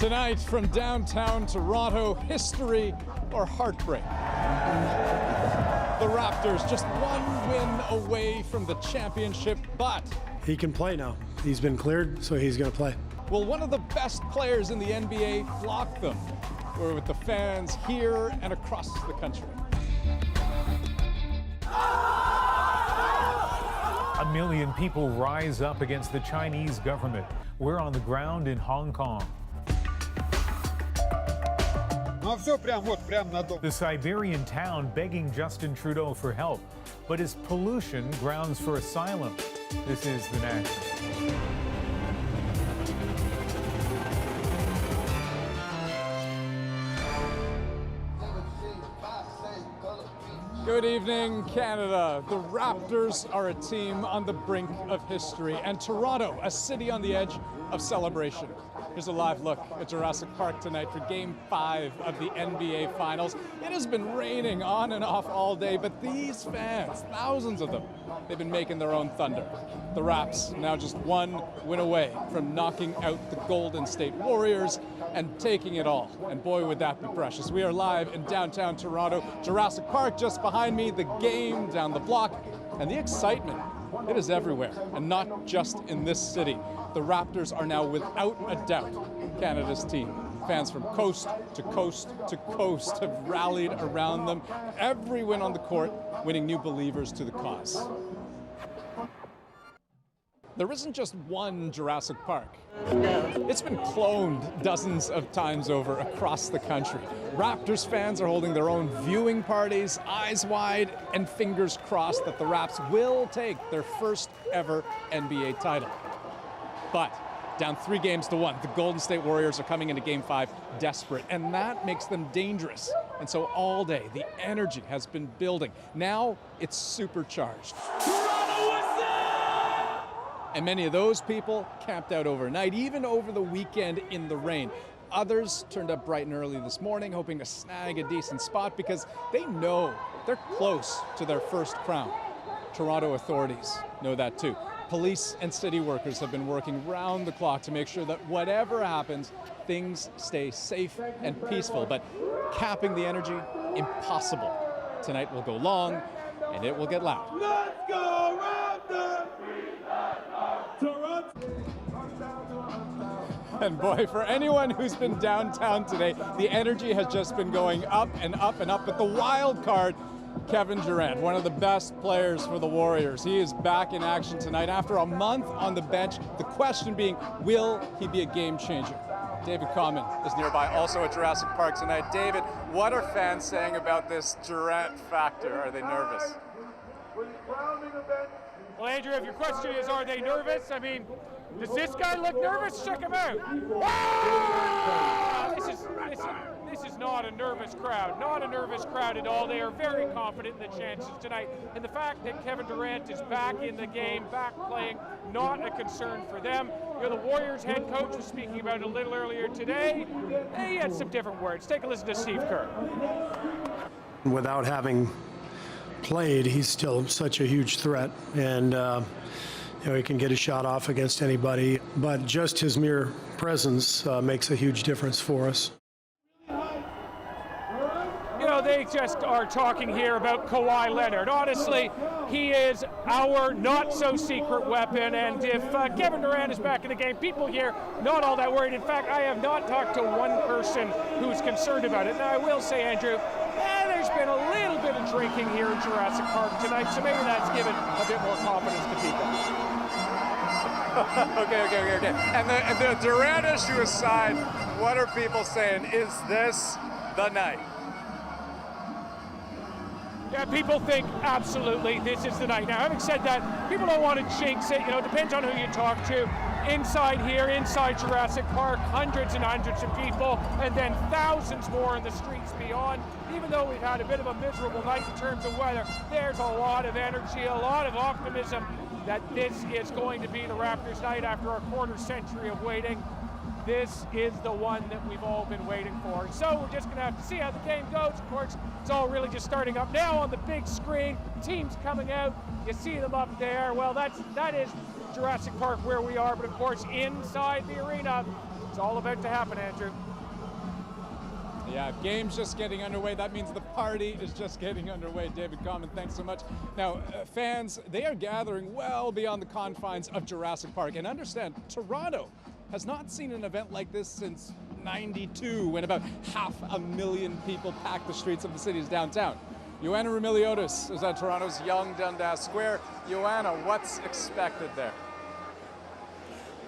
Tonight from downtown Toronto, history or heartbreak. The Raptors just one win away from the championship, but he can play now. He's been cleared, so he's going to play. will one of the best players in the NBA flock them? We're with the fans here and across the country. A million people rise up against the Chinese government. We're on the ground in Hong Kong. The Siberian town begging Justin Trudeau for help, but is pollution grounds for asylum? This is The National. Good evening, Canada. The Raptors are a team on the brink of history, and Toronto, a city on the edge of celebration. Here's a live look at Jurassic Park tonight for Game 5 of the NBA Finals. It has been raining on and off all day, but these fans, thousands of them, they've been making their own thunder. The Raps now just one win away from knocking out the Golden State Warriors and taking it all. And boy, would that be precious. We are live in downtown Toronto, Jurassic Park just behind me, the game down the block, and the excitement, it is everywhere, and not just in this city. The Raptors are now, without a doubt, Canada's team. Fans from coast to coast to coast have rallied around them. Every win on the court, winning new believers to the cause. There isn't just one Jurassic Park. It's been cloned dozens of times over across the country. Raptors fans are holding their own viewing parties, eyes wide and fingers crossed that the Raps will take their first ever NBA title. But down 3 games to 1, the Golden State Warriors are coming into Game 5 desperate, and that makes them dangerous. And so all day, the energy has been building. Now it's supercharged. And many of those people camped out overnight, even over the weekend in the rain. Others turned up bright and early this morning, hoping to snag a decent spot because they know they're close to their first crown. Toronto authorities know that too. Police and city workers have been working round the clock to make sure that whatever happens, things stay safe and peaceful. But capping the energy, impossible. Tonight will go long, and it will get loud. Let's go Raptors! And boy, for anyone who's been downtown today, the energy has just been going up and up and up. But the wild card, Kevin Durant, one of the best players for the Warriors. He is back in action tonight after a month on the bench. The question being, will he be a game changer? David Common is nearby, also at Jurassic Park tonight. David, what are fans saying about this Durant factor? Are they nervous? Well, Andrew, if your question is, are they nervous? I mean, does this guy look nervous? Check him out. Ah! This is not a nervous crowd. Not a nervous crowd at all. They are very confident in the chances tonight. And the fact that Kevin Durant is back in the game, back playing, not a concern for them. You know, the Warriors head coach was speaking about it a little earlier today. He had some different words. Take a listen to Steve Kerr. Without having played, he's still such a huge threat, and you know, he can get a shot off against anybody, but just his mere presence makes a huge difference for us. You know, they just are talking here about Kawhi Leonard. Honestly, he is our not-so-secret weapon, and if Kevin Durant is back in the game, people here not all that worried. In fact, I have not talked to one person who's concerned about it. Now, I will say, Andrew, there's been a little bit of drinking here in Jurassic Park tonight, so maybe that's given a bit more confidence to people. Okay. And the Durant issue aside, what are people saying? Is this the night? Yeah, people think absolutely this is the night. Now, having said that, people don't want to jinx it. You know, it depends on who you talk to. Inside here, inside Jurassic Park, hundreds and hundreds of people, and then thousands more in the streets beyond. Even though we've had a bit of a miserable night in terms of weather, there's a lot of energy, a lot of optimism that this is going to be the Raptors' night after a quarter century of waiting. This is the one that we've all been waiting for. So we're just going to have to see how the game goes. Of course, it's all really just starting up now on the big screen. Teams coming out. You see them up there. Well, that is Jurassic Park where we are. But of course, inside the arena, It's all about to happen, Andrew. Yeah, game's just getting underway. That means the party is just getting underway. David Common, thanks so much. Now, fans, they are gathering well beyond the confines of Jurassic Park. And understand, Toronto has not seen an event like this since '92, when about 500,000 people packed the streets of the city's downtown. Joanna Remiliotis is at Toronto's Yonge Dundas Square. Joanna, what's expected there?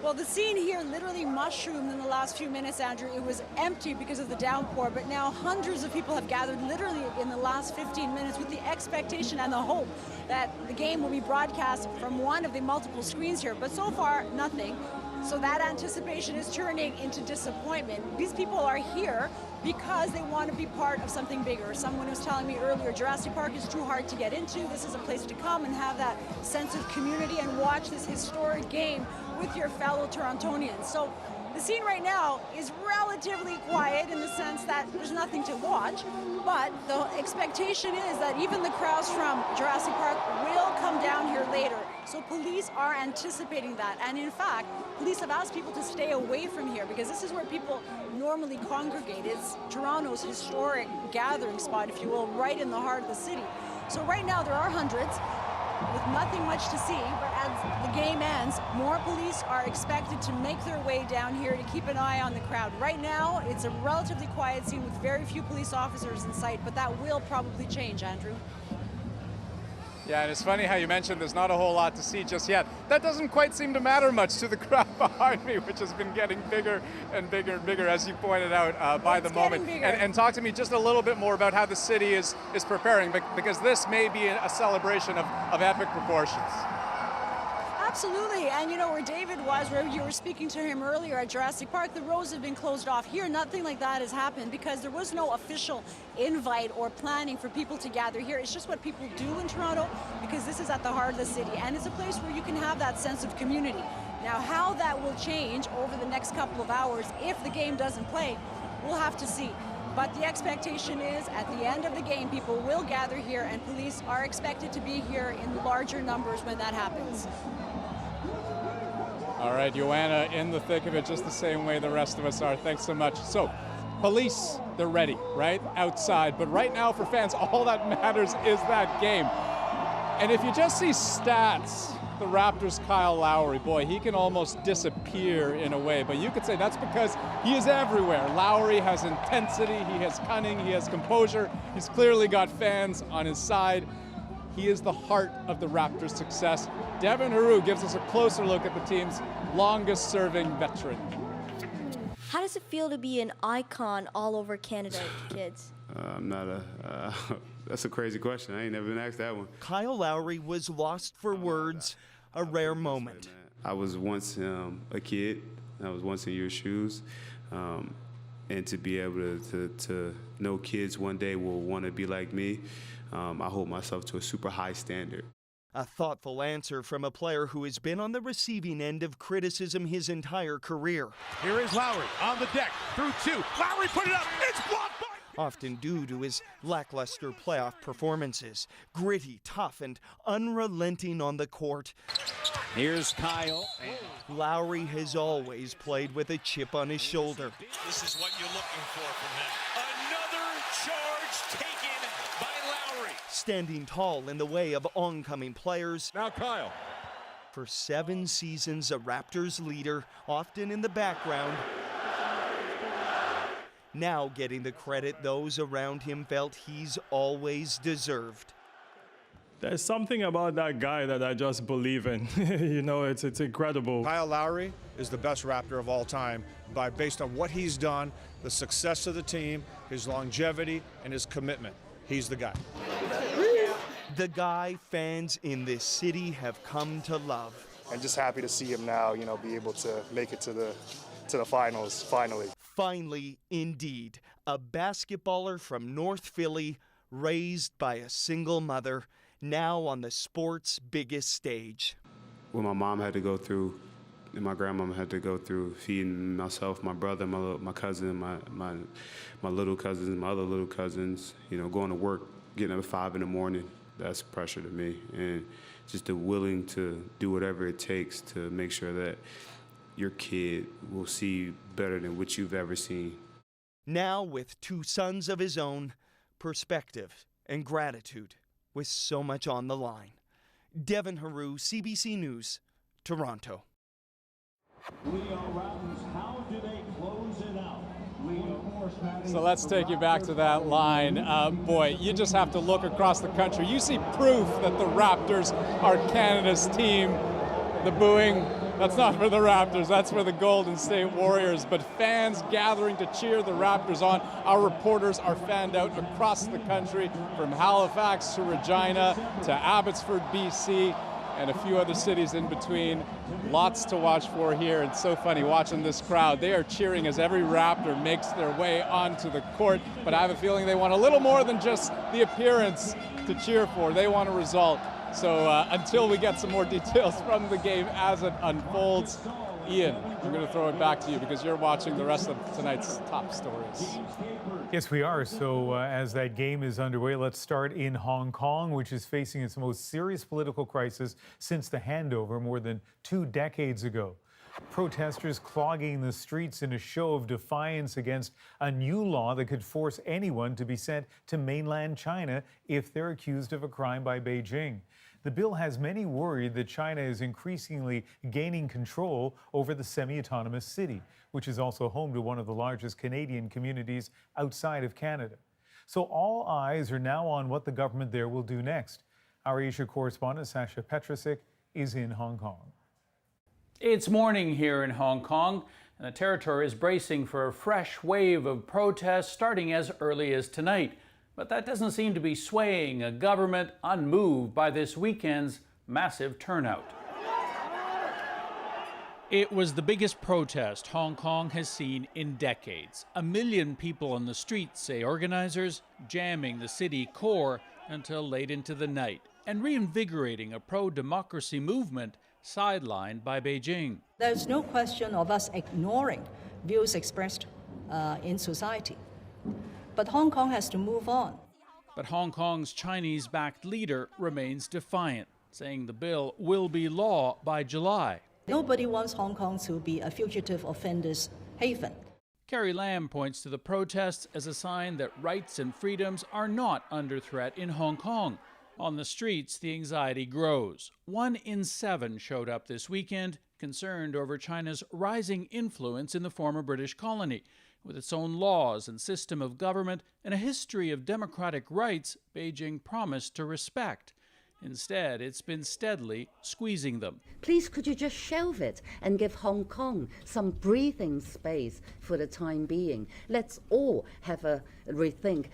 Well, the scene here literally mushroomed in the last few minutes, Andrew. It was empty because of the downpour, but now hundreds of people have gathered literally in the last 15 minutes with the expectation and the hope that the game will be broadcast from one of the multiple screens here. But so far, nothing. So that anticipation is turning into disappointment. These people are here because they want to be part of something bigger. Someone was telling me earlier, Jurassic Park is too hard to get into. This is a place to come and have that sense of community and watch this historic game with your fellow Torontonians. So the scene right now is relatively quiet in the sense that there's nothing to watch, but the expectation is that even the crowds from Jurassic Park will come down here later. So police are anticipating that. And in fact, police have asked people to stay away from here because this is where people normally congregate. It's Toronto's historic gathering spot, if you will, right in the heart of the city. So right now there are hundreds with nothing much to see, but as the game ends, more police are expected to make their way down here to keep an eye on the crowd. Right now, it's a relatively quiet scene with very few police officers in sight, but that will probably change, Andrew. Yeah, and it's funny how you mentioned there's not a whole lot to see just yet. That doesn't quite seem to matter much to the crowd behind me, which has been getting bigger and bigger and bigger, as you pointed out, by the moment. And talk to me just a little bit more about how the city is preparing, because this may be a celebration of epic proportions. Absolutely, and you know where David was, where you were speaking to him earlier at Jurassic Park, the roads have been closed off. Here, nothing like that has happened because there was no official invite or planning for people to gather here. It's just what people do in Toronto because this is at the heart of the city, and it's a place where you can have that sense of community. Now, how that will change over the next couple of hours if the game doesn't play, we'll have to see. But the expectation is at the end of the game, people will gather here, and police are expected to be here in larger numbers when that happens. All right, Joanna, in the thick of it, just the same way the rest of us are. Thanks so much. So, police, they're ready, right? Outside. But right now, for fans, all that matters is that game. And if you just see stats, the Raptors' Kyle Lowry, boy, he can almost disappear in a way. But you could say that's because he is everywhere. Lowry has intensity, he has cunning, he has composure. He's clearly got fans on his side. He is the heart of the Raptors' success. Devin Haru gives us a closer look at the team's longest-serving veteran. How does it feel to be an icon all over Canada, kids? I'm not that's a crazy question. I ain't never been asked that one. Kyle Lowry was lost for words, a rare moment. I was once a kid. I was once in your shoes. And to be able to know kids one day will want to be like me, I hold myself to a super high standard. A thoughtful answer from a player who has been on the receiving end of criticism his entire career. Here is Lowry on the deck, through two. Lowry put it up, it's blocked by... Often due to his lackluster playoff performances. Gritty, tough, and unrelenting on the court. Here's Kyle. Lowry has always played with a chip on his shoulder. This is what you're looking for from him. Another charge taken by Lowry. Standing tall in the way of oncoming players. Now Kyle. For 7 seasons, a Raptors leader, often in the background. Now getting the credit those around him felt he's always deserved. There's something about that guy that I just believe in. You know, it's incredible. Kyle Lowry is the best Raptor of all time based on what he's done, the success of the team, his longevity, and his commitment. He's the guy. The guy fans in this city have come to love. I'm just happy to see him now, you know, be able to make it to the finals, finally. Finally, indeed, a basketballer from North Philly, raised by a single mother, now on the sport's biggest stage. What my mom had to go through, and my grandmama had to go through, feeding myself, my brother, my cousin, my little cousins, my other little cousins, you know, going to work, getting up at 5 in the morning, that's pressure to me. And just the willing to do whatever it takes to make sure that your kid will see better than what you've ever seen. Now, with 2 sons of his own, perspective and gratitude, with so much on the line. Devin Haru, CBC News, Toronto. How do they close it out? So let's take you back to that line. Boy, you just have to look across the country. You see proof that the Raptors are Canada's team. The booing, that's not for the Raptors, that's for the Golden State Warriors. But fans gathering to cheer the Raptors on. Our reporters are fanned out across the country, from Halifax to Regina to Abbotsford, BC, and a few other cities in between. Lots to watch for here. It's so funny watching this crowd. They are cheering as every Raptor makes their way onto the court. But I have a feeling they want a little more than just the appearance to cheer for. They want a result. So until we get some more details from the game as it unfolds, Ian, we're going to throw it back to you because you're watching the rest of tonight's top stories. Yes, we are. So as that game is underway, let's start in Hong Kong, which is facing its most serious political crisis since the handover more than 2 decades ago. Protesters clogging the streets in a show of defiance against a new law that could force anyone to be sent to mainland China if they're accused of a crime by Beijing. The bill has many worried that China is increasingly gaining control over the semi-autonomous city, which is also home to one of the largest Canadian communities outside of Canada. So all eyes are now on what the government there will do next. Our Asia correspondent, Sasha Petrusik, is in Hong Kong. It's morning here in Hong Kong, and the territory is bracing for a fresh wave of protests starting as early as tonight. But that doesn't seem to be swaying a government unmoved by this weekend's massive turnout. It was the biggest protest Hong Kong has seen in decades. 1 million people on the streets, say organizers, jamming the city core until late into the night and reinvigorating a pro-democracy movement sidelined by Beijing. There's no question of us ignoring views expressed in society. But Hong Kong has to move on. But Hong Kong's Chinese-backed leader remains defiant, saying the bill will be law by July. Nobody wants Hong Kong to be a fugitive offenders' haven. Carrie Lam points to the protests as a sign that rights and freedoms are not under threat in Hong Kong. On the streets, the anxiety grows. 1 in 7 showed up this weekend, concerned over China's rising influence in the former British colony. With its own laws and system of government and a history of democratic rights Beijing promised to respect. Instead, it's been steadily squeezing them. Please, could you just shelve it and give Hong Kong some breathing space for the time being? Let's all have a rethink.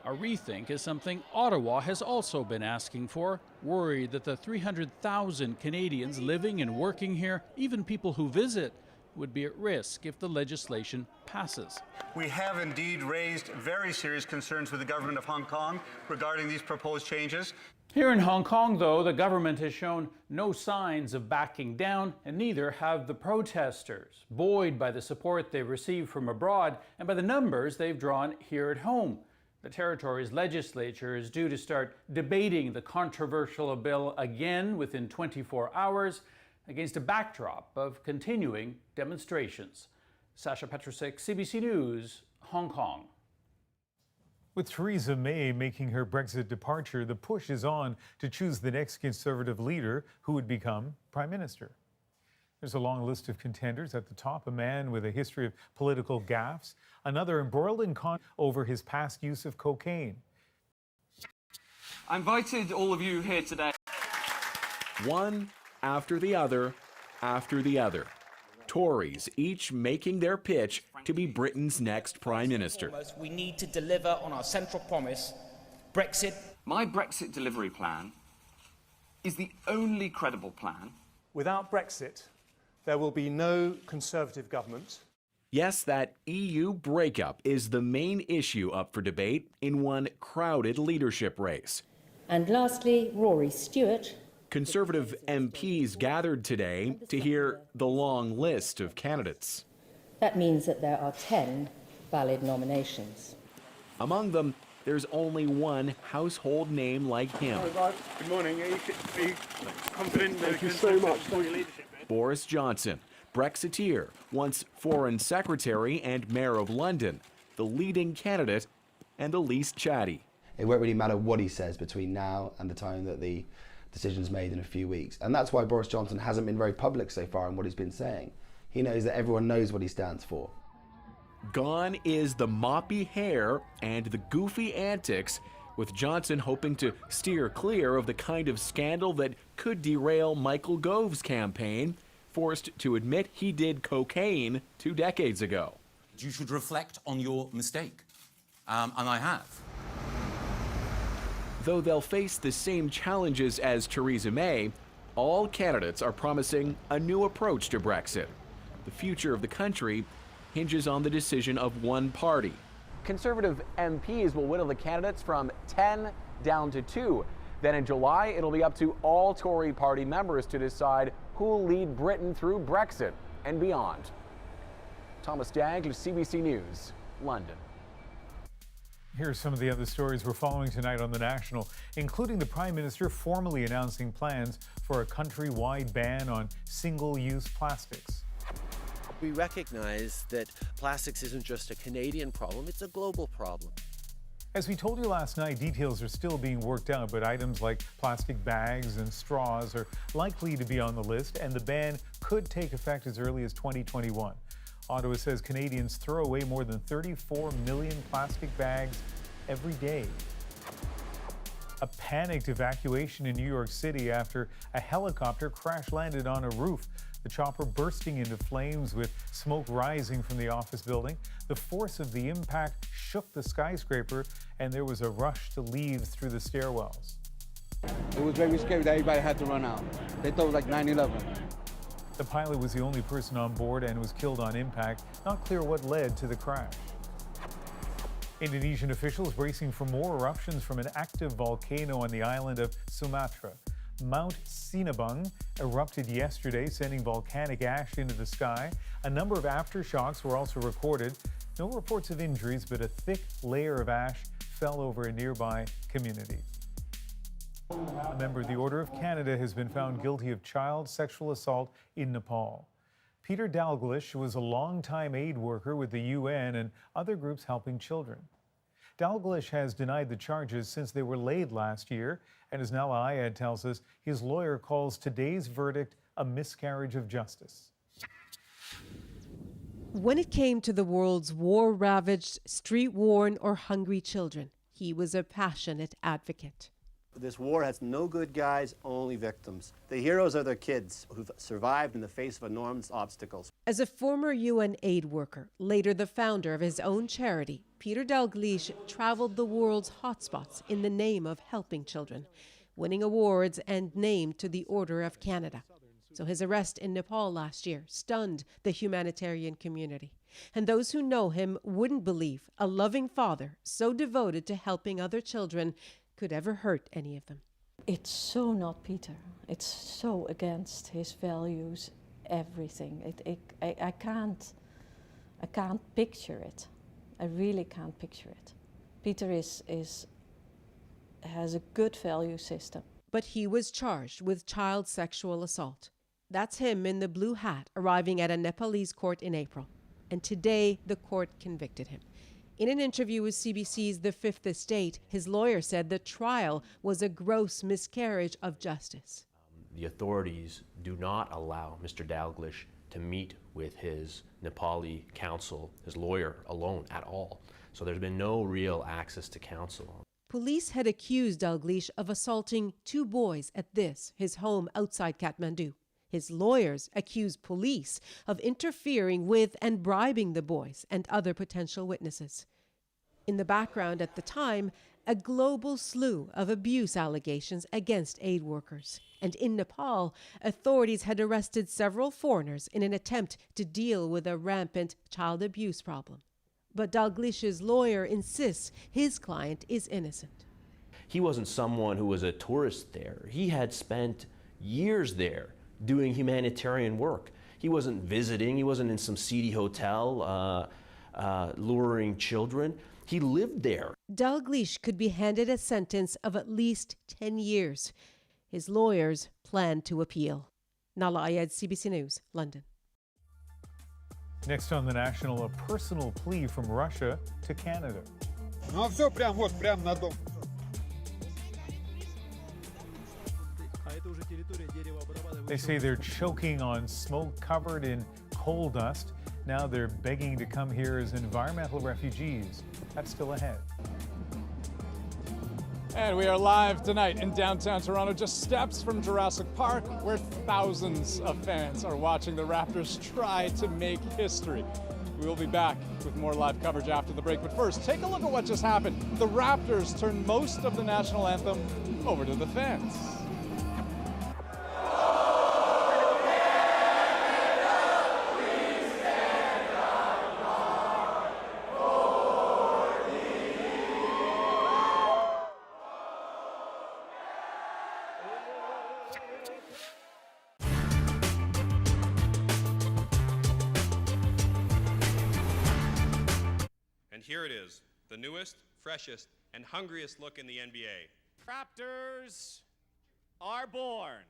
A rethink is something Ottawa has also been asking for, worried that the 300,000 Canadians living and working here, even people who visit, would be at risk if the legislation passes. We have indeed raised very serious concerns with the government of Hong Kong regarding these proposed changes. Here in Hong Kong, though, the government has shown no signs of backing down, and neither have the protesters, buoyed by the support they've received from abroad and by the numbers they've drawn here at home. The territory's legislature is due to start debating the controversial bill again within 24 hours, against a backdrop of continuing demonstrations. Sasha Petrusik, CBC News, Hong Kong. With Theresa May making her Brexit departure, the push is on to choose the next Conservative leader who would become Prime Minister. There's a long list of contenders. At the top, a man with a history of political gaffes, another embroiled in over his past use of cocaine. I invited all of you here today. One after the other, after the other. Tories each making their pitch to be Britain's next Prime Minister. We need to deliver on our central promise, Brexit. My Brexit delivery plan is the only credible plan. Without Brexit, there will be no Conservative government. Yes, that EU breakup is the main issue up for debate in one crowded leadership race. And lastly, Rory Stewart. Conservative MPs gathered today to hear the long list of candidates. That means that there are 10 valid nominations. Among them, there's only one household name like him. Good morning. Are you confident? Thank you so much. Boris Johnson, Brexiteer, once Foreign Secretary and Mayor of London, the leading candidate and the least chatty. It won't really matter what he says between now and the time that the decision's made in a few weeks. And that's why Boris Johnson hasn't been very public so far in what he's been saying. He knows that everyone knows what he stands for. Gone is the moppy hair and the goofy antics, with Johnson hoping to steer clear of the kind of scandal that could derail Michael Gove's campaign, forced to admit he did cocaine 2 decades ago. You should reflect on your mistake, and I have. Though they'll face the same challenges as Theresa May, all candidates are promising a new approach to Brexit. The future of the country hinges on the decision of one party. Conservative MPs will whittle the candidates from 10 down to 2. Then in July, it'll be up to all Tory party members to decide who'll lead Britain through Brexit and beyond. Thomas Dagg, CBC News, London. Here's some of the other stories we're following tonight on The National, including the Prime Minister formally announcing plans for a countrywide ban on single-use plastics. We recognize that plastics isn't just a Canadian problem, it's a global problem. As we told you last night, details are still being worked out, but items like plastic bags and straws are likely to be on the list, and the ban could take effect as early as 2021. Ottawa says Canadians throw away more than 34 million plastic bags every day. A panicked evacuation in New York City after a helicopter crash-landed on a roof. The chopper bursting into flames with smoke rising from the office building. The force of the impact shook the skyscraper, and there was a rush to leave through the stairwells. It was very scary that everybody had to run out. They thought it was like 9/11. The pilot was the only person on board and was killed on impact. Not clear what led to the crash. Indonesian officials bracing for more eruptions from an active volcano on the island of Sumatra. Mount Sinabung erupted yesterday, sending volcanic ash into the sky. A number of aftershocks were also recorded. No reports of injuries, but a thick layer of ash fell over a nearby community. A member of the Order of Canada has been found guilty of child sexual assault in Nepal. Peter Dalglish was a longtime aid worker with the UN and other groups helping children. Dalglish has denied the charges since they were laid last year, and as Nala Ayad tells us, his lawyer calls today's verdict a miscarriage of justice. When it came to the world's war-ravaged, street-worn, or hungry children, he was a passionate advocate. This war has no good guys, only victims. The heroes are their kids who've survived in the face of enormous obstacles. As a former UN aid worker, later the founder of his own charity, Peter Dalglish traveled the world's hotspots in the name of helping children, winning awards and named to the Order of Canada. So his arrest in Nepal last year stunned the humanitarian community. And those who know him wouldn't believe a loving father so devoted to helping other children could ever hurt any of them. It's so not Peter. It's so against his values, everything. I can't picture it. I really can't picture it. Peter has a good value system. But he was charged with child sexual assault. That's him in the blue hat arriving at a Nepalese court in April. And today, the court convicted him. In an interview with CBC's The Fifth Estate, his lawyer said the trial was a gross miscarriage of justice. The authorities do not allow Mr. Dalglish to meet with his Nepali counsel, his lawyer, alone at all. So there's been no real access to counsel. Police had accused Dalglish of assaulting 2 boys at his home outside Kathmandu. His lawyers accused police of interfering with and bribing the boys and other potential witnesses. In the background at the time, a global slew of abuse allegations against aid workers. And in Nepal, authorities had arrested several foreigners in an attempt to deal with a rampant child abuse problem. But Dalglish's lawyer insists his client is innocent. He wasn't someone who was a tourist there. He had spent years there doing humanitarian work. He wasn't visiting, he wasn't in some seedy hotel luring children. He lived there. Dalglish could be handed a sentence of at least 10 years. His lawyers plan to appeal. Nala Ayad, CBC News, London. Next on The National, a personal plea from Russia to Canada. Ну все прям вот, прям на дом. They say they're choking on smoke covered in coal dust. Now they're begging to come here as environmental refugees. That's still ahead. And we are live tonight in downtown Toronto, just steps from Jurassic Park, where thousands of fans are watching the Raptors try to make history. We will be back with more live coverage after the break, but first, take a look at what just happened. The Raptors turned most of the national anthem over to the fans. Here it is, the newest, freshest, and hungriest look in the NBA. Raptors are born.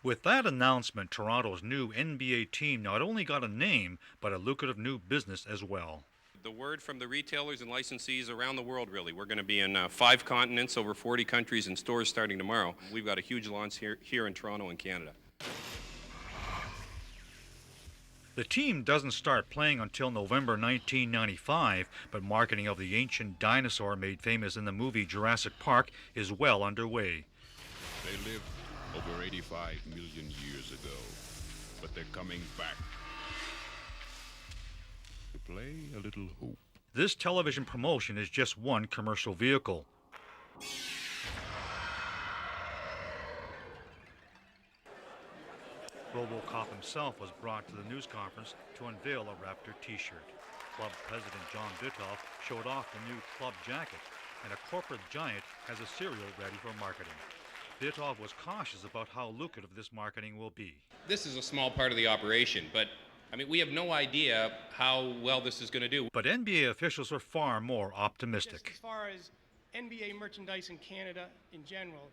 With that announcement, Toronto's new NBA team not only got a name, but a lucrative new business as well. The word from the retailers and licensees around the world, really. We're going to be in 5 continents, over 40 countries and stores starting tomorrow. We've got a huge launch here in Toronto and Canada. The team doesn't start playing until November 1995, but marketing of the ancient dinosaur made famous in the movie Jurassic Park is well underway. They lived over 85 million years ago, but they're coming back to play a little hoop. This television promotion is just one commercial vehicle. RoboCop himself was brought to the news conference to unveil a Raptor t-shirt. Club president John Bitoff showed off the new club jacket, and a corporate giant has a cereal ready for marketing. Bitoff was cautious about how lucrative this marketing will be. This is a small part of the operation, but I mean, we have no idea how well this is going to do. But NBA officials are far more optimistic. Just as far as NBA merchandise in Canada in general,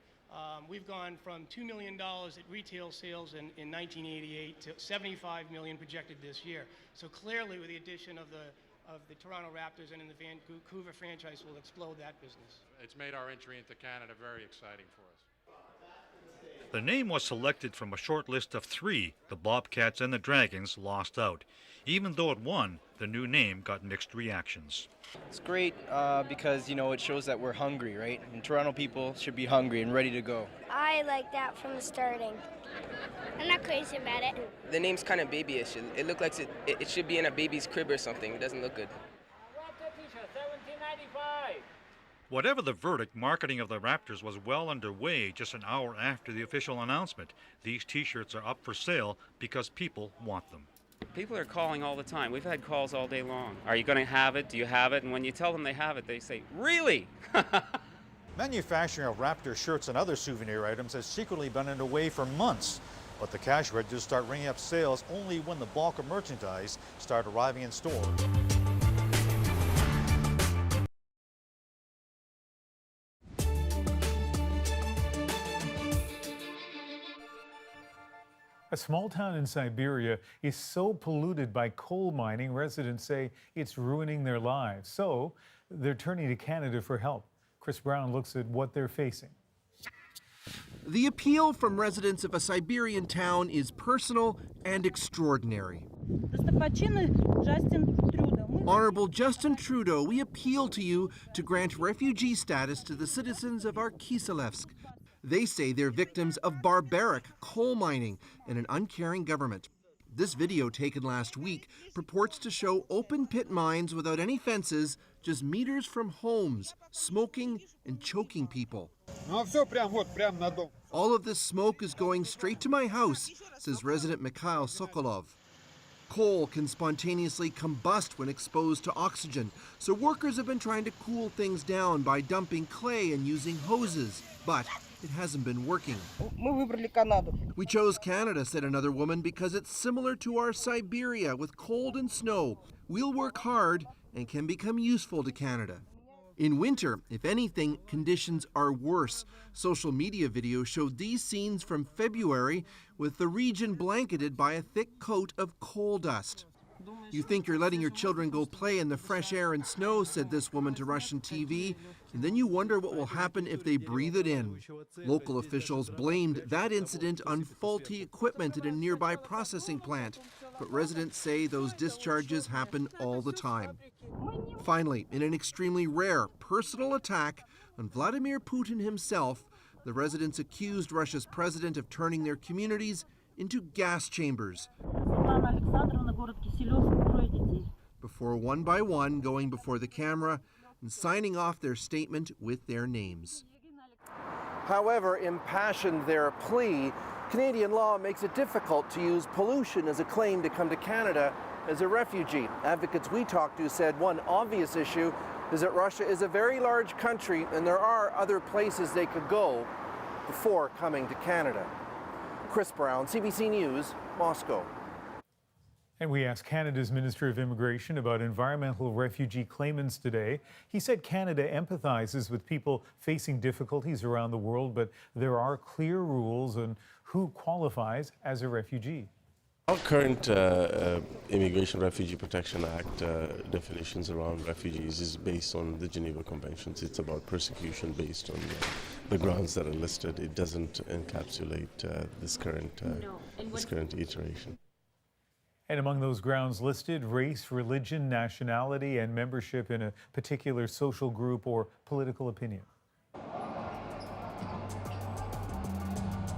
we've gone from $2 million at retail sales in 1988 to $75 million projected this year. So clearly, with the addition of the Toronto Raptors and in the Vancouver franchise, will explode that business. It's made our entry into Canada very exciting for us. The name was selected from a short list of 3. The Bobcats and the Dragons lost out. Even though it won, the new name got mixed reactions. It's great because, you know, it shows that we're hungry, right? And Toronto people should be hungry and ready to go. I like that from the starting. I'm not crazy about it. The name's kind of babyish. It looks like it should be in a baby's crib or something. It doesn't look good. Whatever the verdict, marketing of the Raptors was well underway just an hour after the official announcement. These t-shirts are up for sale because people want them. People are calling all the time. We've had calls all day long. Are you going to have it? Do you have it? And when you tell them they have it, they say, really? Manufacturing of Raptor shirts and other souvenir items has secretly been underway for months. But the cash registers start ringing up sales only when the bulk of merchandise start arriving in stores. A small town in Siberia is so polluted by coal mining, residents say it's ruining their lives. So they're turning to Canada for help. Chris Brown looks at what they're facing. The appeal from residents of a Siberian town is personal and extraordinary. Honorable Justin Trudeau, we appeal to you to grant refugee status to the citizens of Arkhizalevsk. They say they're victims of barbaric coal mining and an uncaring government. This video taken last week purports to show open pit mines without any fences, just meters from homes, smoking and choking people. All of this smoke is going straight to my house, says resident Mikhail Sokolov. Coal can spontaneously combust when exposed to oxygen, so workers have been trying to cool things down by dumping clay and using hoses, but it hasn't been working. We chose Canada, said another woman, because it's similar to our Siberia with cold and snow. We'll work hard and can become useful to Canada. In winter, if anything, conditions are worse. Social media videos showed these scenes from February with the region blanketed by a thick coat of coal dust. You think you're letting your children go play in the fresh air and snow, said this woman to Russian TV, and then you wonder what will happen if they breathe it in. Local officials blamed that incident on faulty equipment at a nearby processing plant, but residents say those discharges happen all the time. Finally, in an extremely rare personal attack on Vladimir Putin himself, the residents accused Russia's president of turning their communities into gas chambers, before one by one going before the camera and signing off their statement with their names. However impassioned their plea, Canadian law makes it difficult to use pollution as a claim to come to Canada as a refugee. Advocates we talked to said one obvious issue is that Russia is a very large country and there are other places they could go before coming to Canada. Chris Brown, CBC News, Moscow. And we asked Canada's Minister of Immigration about environmental refugee claimants today. He said Canada empathizes with people facing difficulties around the world, but there are clear rules on who qualifies as a refugee. Our current Immigration Refugee Protection Act definitions around refugees is based on the Geneva Conventions. It's about persecution based on the grounds that are listed. It doesn't encapsulate this current iteration. And among those grounds listed, race, religion, nationality, and membership in a particular social group or political opinion.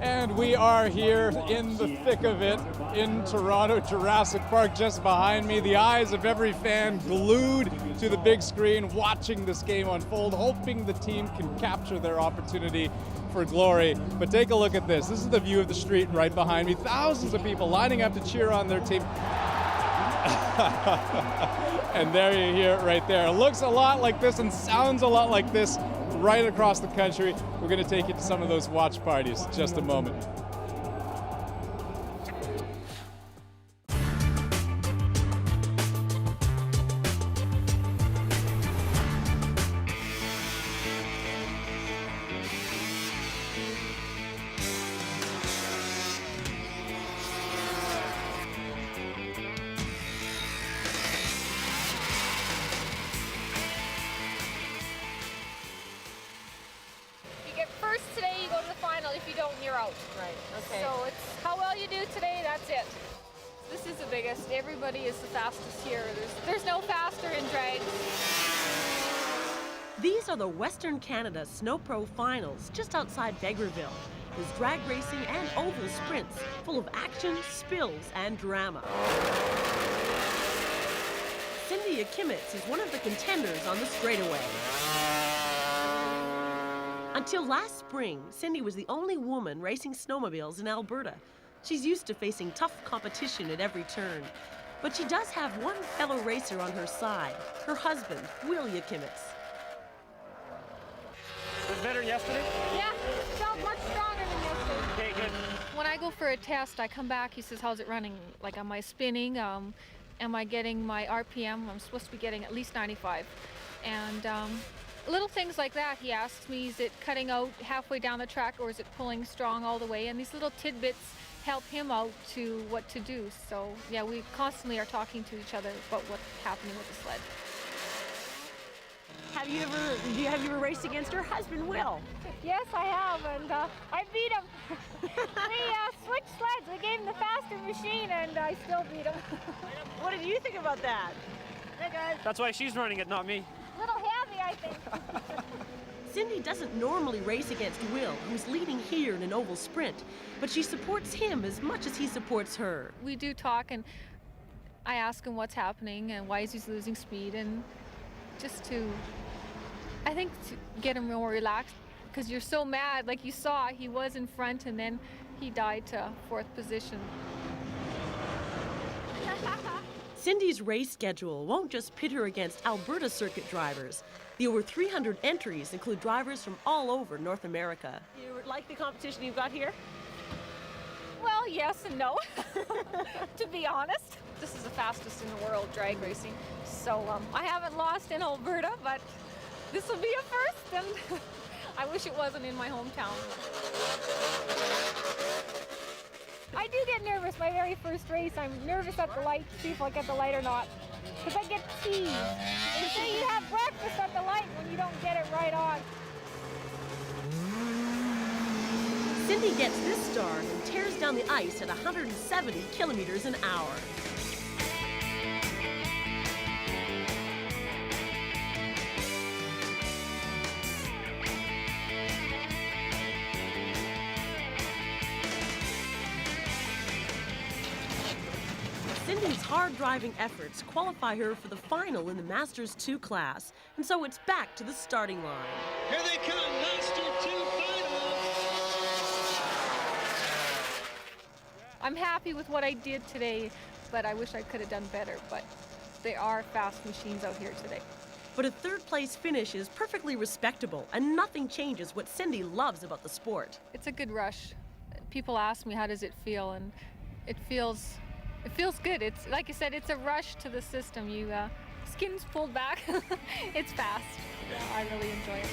And we are here in the thick of it in Toronto, Jurassic Park just behind me. The eyes of every fan glued to the big screen, watching this game unfold, hoping the team can capture their opportunity for glory. But take a look at this. This is the view of the street right behind me. Thousands of people lining up to cheer on their team. And there you hear it right there. It looks a lot like this and sounds a lot like this right across the country. We're going to take you to some of those watch parties in just a moment. If you don't, you're out. Right, okay. So it's how well you do today, that's it. This is the biggest. Everybody is the fastest here. There's no faster in drag. These are the Western Canada Snow Pro Finals just outside Vegreville. There's drag racing and oval sprints full of action, spills, and drama. Cindy Akimitz is one of the contenders on the straightaway. Until last spring, Cindy was the only woman racing snowmobiles in Alberta. She's used to facing tough competition at every turn. But she does have one fellow racer on her side, her husband, Will Akimitz. Was it better yesterday? Yeah, felt much stronger than yesterday. Okay, good. When I go for a test, I come back, he says, how's it running? Like, am I spinning? Am I getting my RPM? I'm supposed to be getting at least 95. And little things like that, he asks me, is it cutting out halfway down the track or is it pulling strong all the way? And these little tidbits help him out to what to do. So yeah, we constantly are talking to each other about what's happening with the sled. Have you ever raced against her husband, Will? Yes, I have, and I beat him. We switched sleds. We gave him the faster machine, and I still beat him. What did you think about that? That's why she's running it, not me. A little heavy, I think. Cindy doesn't normally race against Will, who's leading here in an oval sprint, but she supports him as much as he supports her. We do talk, and I ask him what's happening and why he's losing speed, and just to, I think, to get him more relaxed, because you're so mad. Like you saw, he was in front, and then he died to 4th position. Cindy's race schedule won't just pit her against Alberta circuit drivers. The over 300 entries include drivers from all over North America. You like the competition you've got here? Well, yes and no, to be honest. This is the fastest in the world, drag racing. So I haven't lost in Alberta, but This will be a first, and I wish it wasn't in my hometown. I do get nervous my very first race. I'm nervous at the light to see if I get the light or not, because I get teased. They say you have breakfast at the light when you don't get it right on. Cindy gets this start and tears down the ice at 170 kilometers an hour. Cindy's hard driving efforts qualify her for the final in the Masters 2 class, and so it's back to the starting line. Here they come, Master 2 final! I'm happy with what I did today, but I wish I could have done better, but they are fast machines out here today. But a third-place finish is perfectly respectable, and nothing changes what Cindy loves about the sport. It's a good rush. People ask me, how does it feel? And it feels good. It's like I said, it's a rush to the system. You skin's pulled back. It's fast. Yeah, I really enjoy it.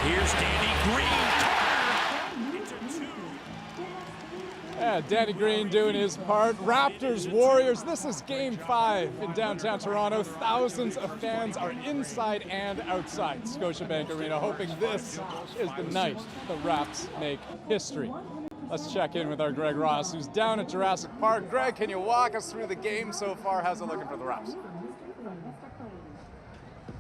Here's Danny Green. Yeah, Danny Green doing his part. Raptors, Warriors, this is Game 5 in downtown Toronto. Thousands of fans are inside and outside Scotiabank Arena, hoping this is the night the Raps make history. Let's check in with our Greg Ross, who's down at Jurassic Park. Greg, can you walk us through the game so far? How's it looking for the Raps?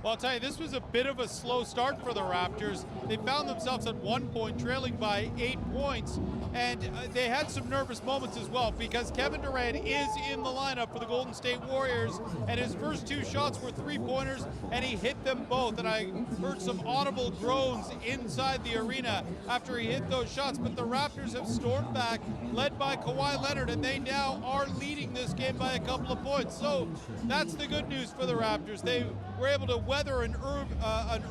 Well, I'll tell you, this was a bit of a slow start for the Raptors. They found themselves at 1 point, trailing by 8 points, and they had some nervous moments as well because Kevin Durant is in the lineup for the Golden State Warriors, and his first 2 shots were 3-pointers, and he hit them both. And I heard some audible groans inside the arena after he hit those shots, but the Raptors have stormed back, led by Kawhi Leonard, and they now are leading this game by a couple of points. So that's the good news for the Raptors. They were able to weather an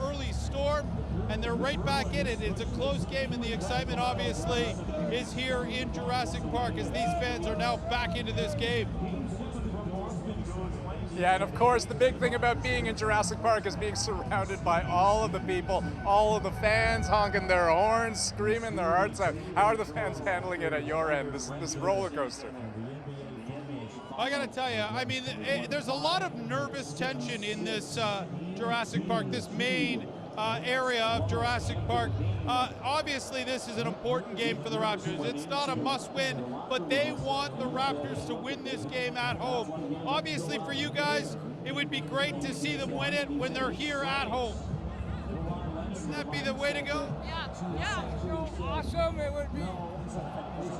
early storm, and they're right back in it. It's a close game, and the excitement obviously is here in Jurassic Park as these fans are now back into this game. Yeah, and of course, the big thing about being in Jurassic Park is being surrounded by all of the people, all of the fans honking their horns, screaming their hearts out. How are the fans handling it at your end, this roller coaster? I gotta tell you, I mean, there's a lot of nervous tension in this Jurassic Park, this main area of Jurassic Park. Obviously, this is an important game for the Raptors. It's not a must-win, but they want the Raptors to win this game at home. Obviously, for you guys, it would be great to see them win it when they're here at home. Wouldn't that be the way to go? Yeah. So awesome, it would be.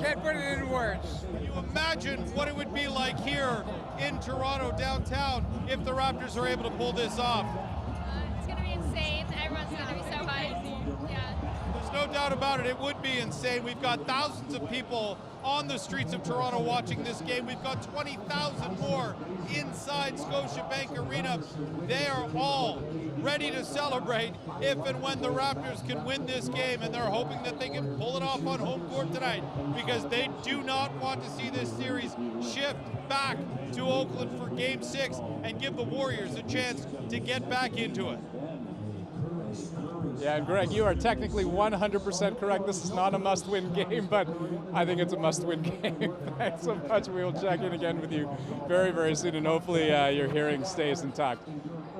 Can't put it in words. Can you imagine what it would be like here in Toronto downtown if the Raptors are able to pull this off? It's going to be insane. Everyone's going to be so hyped. Yeah. There's no doubt about it. It would be insane. We've got thousands of people on the streets of Toronto watching this game. We've got 20,000 more inside Scotiabank Arena. They are all ready to celebrate if and when the Raptors can win this game, and they're hoping that they can pull it off on home court tonight because they do not want to see this series shift back to Oakland for Game 6 and give the Warriors a chance to get back into it. Yeah, and Greg, you are technically 100% correct. This is not a must-win game, but I think it's a must-win game. Thanks so much. We will check in again with you very, very soon, and hopefully your hearing stays intact.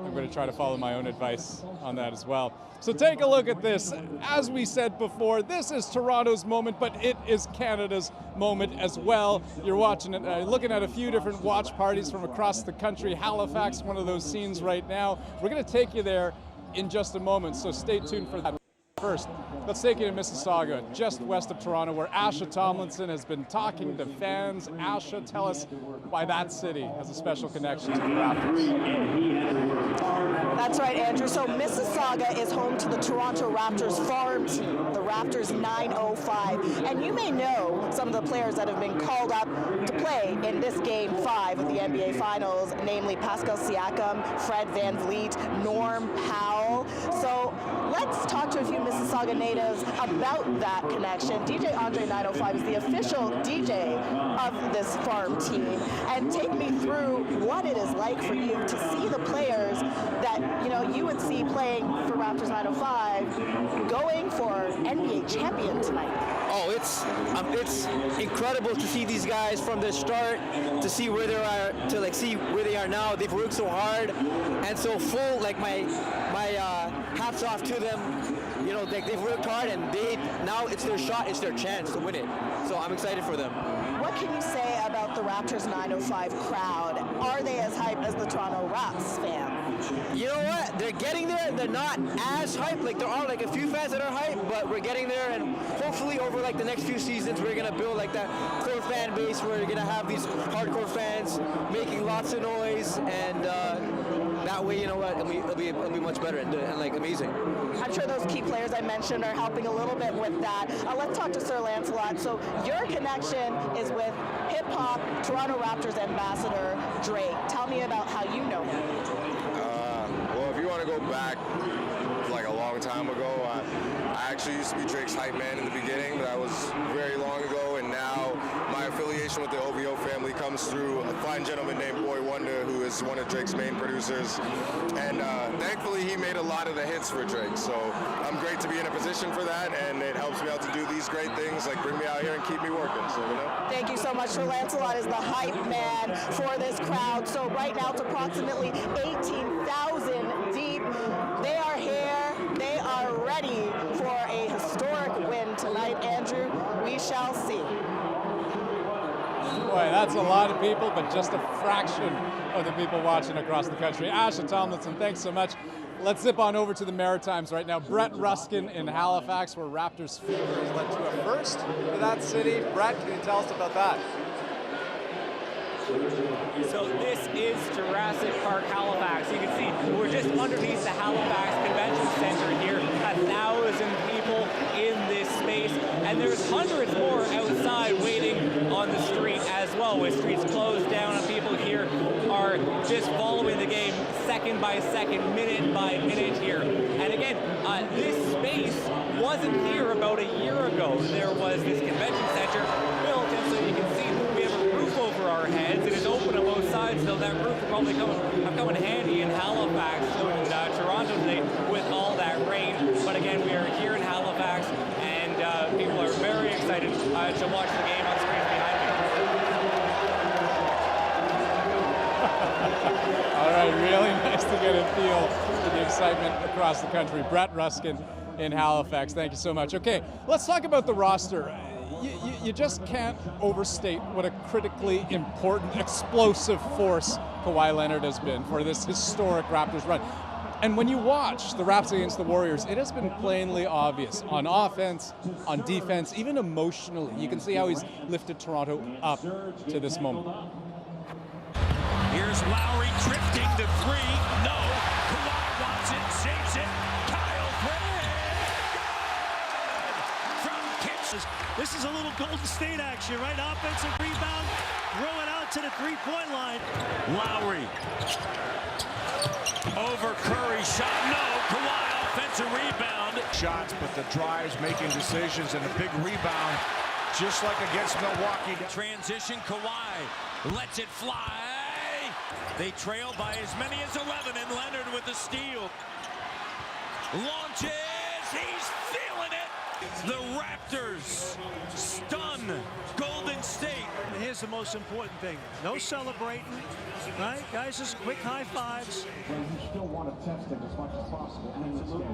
I'm going to try to follow my own advice on that as well. So take a look at this. As we said before, this is Toronto's moment, but it is Canada's moment as well. You're watching it, looking at a few different watch parties from across the country. Halifax, one of those scenes right now. We're going to take you there in just a moment, so stay tuned for that. First, Let's take you to Mississauga, just west of Toronto, where Asha Tomlinson has been talking to fans. Asha, tell us why that city has a special connection to the Raptors. That's right, Andrew. So Mississauga is home to the Toronto Raptors farm team, the Raptors 905. And you may know some of the players that have been called up to play in this Game 5 of the NBA Finals, namely Pascal Siakam, Fred VanVleet, Norm Powell. So let's talk to a few Mississauga natives about that connection. DJ Andre 905 is the official DJ of this farm team. And take me through what it is like for you to see the players that you would see playing for Raptors 905 going for NBA champion tonight. Oh, it's incredible to see these guys from the start, to see where they are, to see where they are now. They've worked so hard and so full. Like my hats off to them. They've worked hard, and now it's their shot, it's their chance to win it. So I'm excited for them. What can you say about the Raptors 905 crowd? Are they as hyped as the Toronto Raps fan? You know what? They're getting there. They're not as hyped. There are a few fans that are hyped, but we're getting there, and hopefully over the next few seasons we're gonna build that core fan base where you're gonna have these hardcore fans making lots of noise, and that way, you know what, it'll be much better and amazing. I'm sure those key players I mentioned are helping a little bit with that. Let's talk to Sir Lancelot. So your connection is with hip-hop Toronto Raptors ambassador Drake. Tell me about how you know him. Well, if you want to go back a long time ago, I actually used to be Drake's hype man in the beginning, but that was very long ago, and now my affiliation with the OVO family comes through a fine gentleman named Boy Wonder, who is one of Drake's main producers, and thankfully he made a lot of the hits for Drake, so I'm great to be in a position for that, and it helps me out to do these great things, like bring me out here and keep me working, so Thank you so much. Sir Lancelot is the hype man for this crowd, so right now it's approximately 18,000 deep. They are here, they are ready for a historic win tonight, Andrew. We shall see. Boy, that's a lot of people, but just a fraction of the people watching across the country. Asha Tomlinson, thanks so much. Let's zip on over to the Maritimes right now. Brett Ruskin in Halifax, where Raptors fever has led to a first for that city. Brett, can you tell us about that? So this is Jurassic Park, Halifax. You can see we're just underneath the Halifax Convention Center here. 1,000 people in this space, and there's hundreds more outside waiting on the street as well, with streets closed down, and people here are just following the game second by second, minute by minute here. And again, this space wasn't here about a year ago. There was this convention center built, and so you can see we have a roof over our heads. It is open on both sides, so that roof will probably come in handy in Halifax and Toronto today with all that rain. But again, we are here in Halifax, and people are very excited to watch the game on screens behind me. All right, really nice to get a feel for the excitement across the country. Brett Ruskin in Halifax, thank you so much. Okay, let's talk about the roster. You just can't overstate what a critically important, explosive force Kawhi Leonard has been for this historic Raptors run. And when you watch the Raps against the Warriors, it has been plainly obvious on offense, on defense, even emotionally. You can see how he's lifted Toronto up to this moment. Here's Lowry drifting to three. No. Kawhi wants it, saves it. Kyle Quinn. From Kitchen. This is a little Golden State action, right? Offensive rebound, throw it out to the three-point line. Lowry. Over Curry, shot no. Kawhi offensive rebound. Shots, but the drives, making decisions, and a big rebound, just like against Milwaukee. Transition, Kawhi lets it fly. They trail by as many as 11, and Leonard with the steal. Launches, he's feeling it. The Raptors stun Golden State. And here's the most important thing. No celebrating, right? Guys, just quick high fives.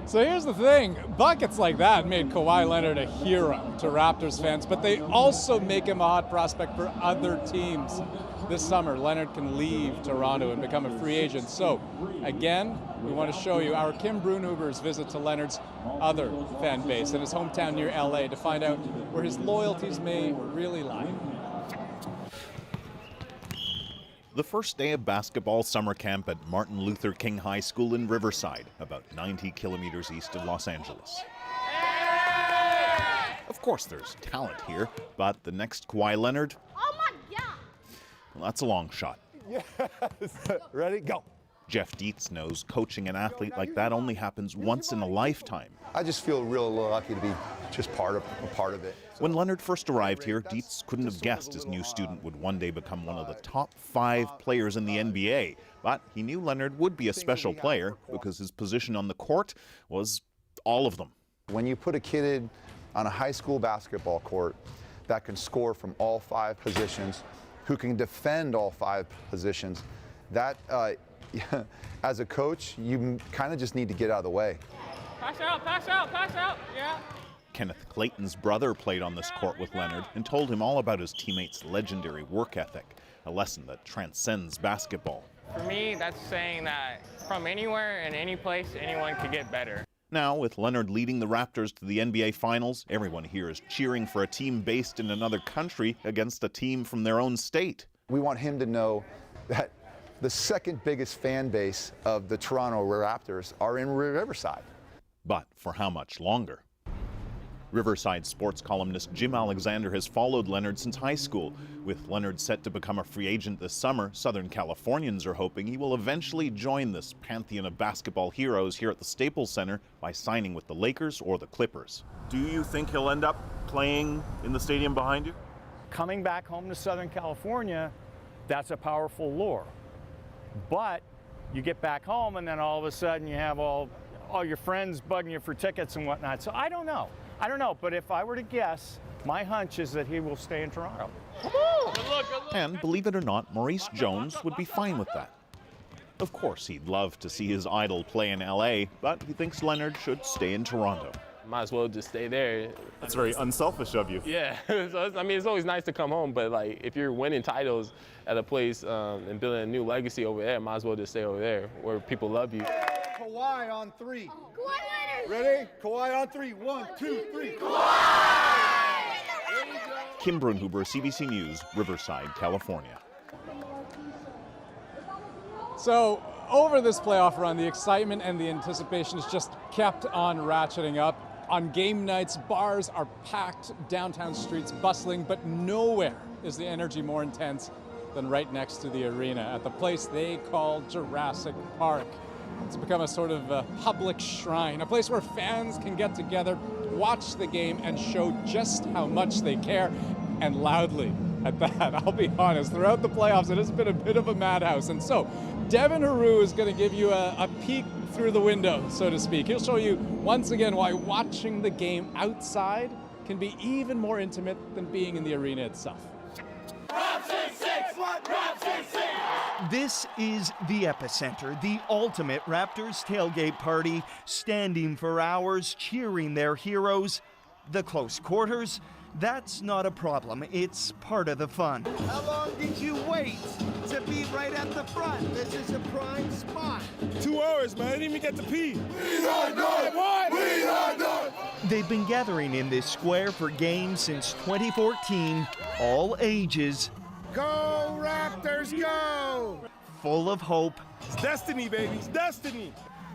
So here's the thing. Buckets like that made Kawhi Leonard a hero to Raptors fans, but they also make him a hot prospect for other teams. this summer Leonard can leave Toronto and become a free agent. So, again, we want to show you our Kim Brunhuber's visit to Leonard's other fan base in his hometown near LA to find out where his loyalties may really lie. The first day of basketball summer camp at Martin Luther King High School in Riverside, about 90 kilometers east of Los Angeles. Of course there's talent here, but the next Kawhi Leonard, Oh my God! well, that's a long shot. Yes. Ready? Go. Jeff Dietz knows coaching an athlete like that only happens once in a lifetime. I just feel real lucky to be just part of it. When Leonard first arrived here, Dietz couldn't have guessed his new student would one day become one of the top 5 players in the NBA. But he knew Leonard would be a special player because his position on the court was all of them. When you put a kid on a high school basketball court that can score from all 5 positions, who can defend all 5 positions, that as a coach, you kind of just need to get out of the way. Pass out, pass out, pass out, yeah. Kenneth Clayton's brother played on this court with Leonard and told him all about his teammates' legendary work ethic, a lesson that transcends basketball. For me, that's saying that from anywhere and any place, anyone could get better. Now, with Leonard leading the Raptors to the NBA Finals, everyone here is cheering for a team based in another country against a team from their own state. We want him to know that the second biggest fan base of the Toronto Raptors are in Riverside. But for how much longer? Riverside sports columnist Jim Alexander has followed Leonard since high school. With Leonard set to become a free agent this summer, Southern Californians are hoping he will eventually join this pantheon of basketball heroes here at the Staples Center by signing with the Lakers or the Clippers. Do you think he'll end up playing in the stadium behind you? Coming back home to Southern California, that's a powerful lure. But you get back home and then all of a sudden you have all your friends bugging you for tickets and whatnot. So I don't know, but if I were to guess, my hunch is that he will stay in Toronto. And believe it or not, Maurice Jones would be fine with that. Of course, he'd love to see his idol play in LA, but he thinks Leonard should stay in Toronto. Might as well just stay there. That's very unselfish of you. Yeah, I mean, it's always nice to come home, but like if you're winning titles at a place and building a new legacy over there, might as well just stay over there where people love you. Kawhi on 3. Kawhi Leonard! Ready? Kawhi on 3. 1, 2, 3. Kim Brunhuber, CBC News, Riverside, California. So, over this playoff run, the excitement and the anticipation has just kept on ratcheting up. On game nights, bars are packed, downtown streets bustling, but nowhere is the energy more intense than right next to the arena at the place they call Jurassic Park. It's become a sort of public shrine, a place where fans can get together, watch the game, and show just how much they care, and loudly at that. I'll be honest, throughout the playoffs, it has been a bit of a madhouse. And so, Devin Haru is going to give you a peek through the window, so to speak. He'll show you once again why watching the game outside can be even more intimate than being in the arena itself. This is the epicenter, the ultimate Raptors tailgate party, standing for hours, cheering their heroes. The close quarters, that's not a problem. It's part of the fun. How long did you wait to be right at the front? This is a prime spot. 2 hours, man. I didn't even get to pee. We are done. What? We are done. They've been gathering in this square for games since 2014, all ages. Go, Raptors, go! Full of hope. It's destiny, baby. It's destiny.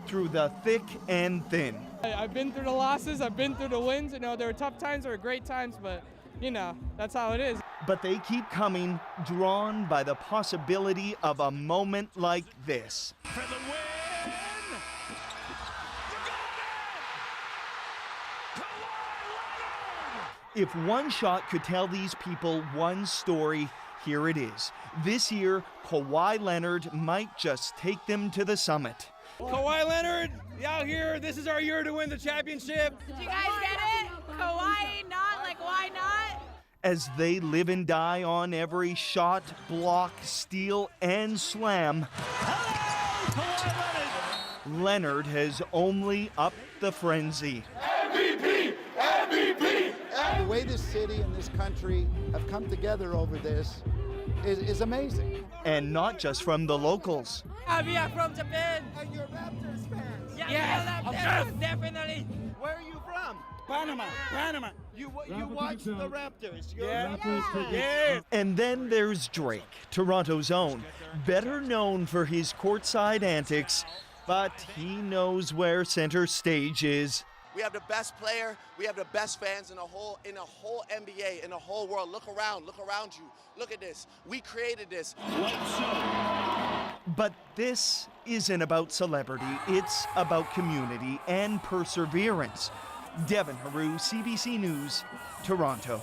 Through the thick and thin. I've been through the losses, I've been through the wins. You know, there were tough times, there were great times, but, you know, that's how it is. But they keep coming, drawn by the possibility of a moment like this. For the win! If one shot could tell these people one story, here it is. This year, Kawhi Leonard might just take them to the summit. Kawhi Leonard, out here, this is our year to win the championship. Did you guys get it? Kawhi not? Like, why not? As they live and die on every shot, block, steal, and slam, Leonard has only upped the frenzy. MVP! MVP! The way way this city and this country have come together over this is amazing. And not just from the locals. We are from Japan. And you're Raptors fans? Yes, of course, definitely. Where are you from? Panama. You watch the Raptors. Yes. And then there's Drake, Toronto's own, better known for his courtside antics, but he knows where center stage is. We have the best player, we have the best fans in the whole NBA, in the whole world. Look around you. Look at this. We created this. But this isn't about celebrity, it's about community and perseverance. Devin Haru, CBC News, Toronto.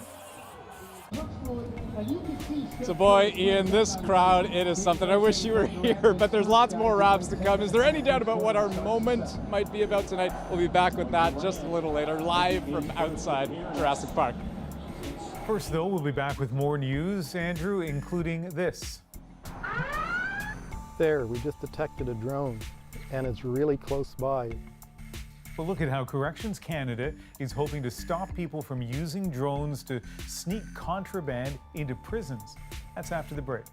So boy, Ian, this crowd, it is something. I wish you were here, but there's lots more Raps to come. Is there any doubt about what our moment might be about tonight? We'll be back with that just a little later, live from outside Jurassic Park. First, though, we'll be back with more news, Andrew, including this. There, we just detected a drone, and it's really close by. Well, look at how Corrections Canada is hoping to stop people from using drones to sneak contraband into prisons. That's after the break.